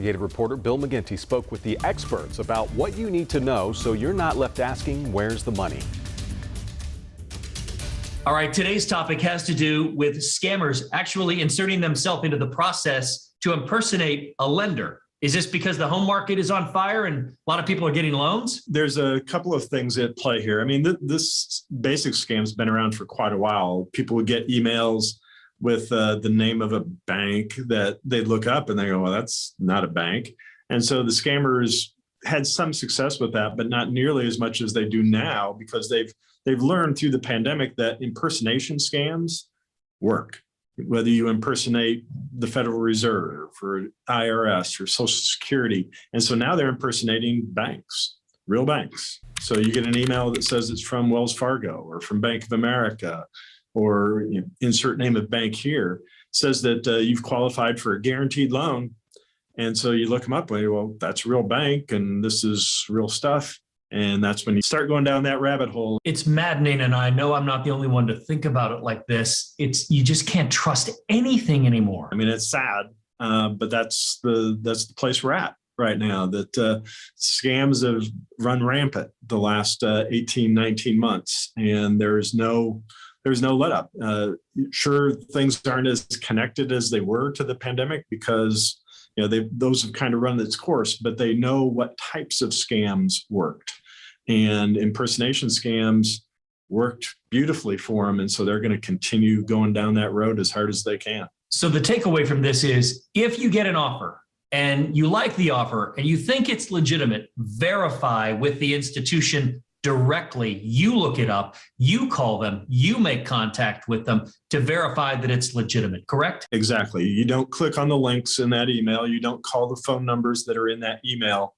Investigative reporter Bill McGinty spoke with the experts about what you need to know so you're not left asking, where's the money? All right, today's topic has to do with scammers actually inserting themselves into the process to impersonate a lender. Is this because the home market is on fire and a lot of people are getting loans? There's a couple of things at play here. I mean, this basic scam's been around for quite a while. People would get emails with the name of a bank that they'd look up and they go, well, that's not a bank. And so the scammers had some success with that, but not nearly as much as they do now, because they've learned through the pandemic that impersonation scams work. Whether you impersonate the Federal Reserve or IRS or Social Security. And so now they're impersonating banks, real banks. So you get an email that says it's from Wells Fargo or from Bank of America, or insert name of bank here, says that you've qualified for a guaranteed loan. And so you look them up and you go, well, that's a real bank and this is real stuff. And that's when you start going down that rabbit hole. It's maddening, and I know I'm not the only one to think about it like this. You just can't trust anything anymore. I mean, it's sad, but that's the place we're at right now, that scams have run rampant the last 18, 19 months, and there's no let up. Sure, things aren't as connected as they were to the pandemic because those have kind of run its course, but they know what types of scams worked. And impersonation scams worked beautifully for them. And so they're going to continue going down that road as hard as they can. So the takeaway from this is, if you get an offer and you like the offer and you think it's legitimate, verify with the institution directly. You look it up, you call them, you make contact with them to verify that it's legitimate, correct? Exactly. You don't click on the links in that email. You don't call the phone numbers that are in that email.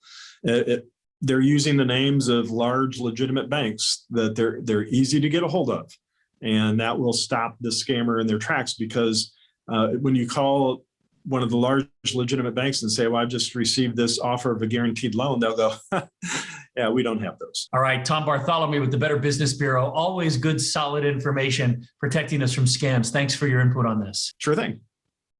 They're using the names of large legitimate banks that they're easy to get a hold of. And that will stop the scammer in their tracks, because when you call one of the large legitimate banks and say, well, I've just received this offer of a guaranteed loan, they'll go, yeah, we don't have those. All right, Tom Bartholomew with the Better Business Bureau. Always good, solid information protecting us from scams. Thanks for your input on this. Sure thing.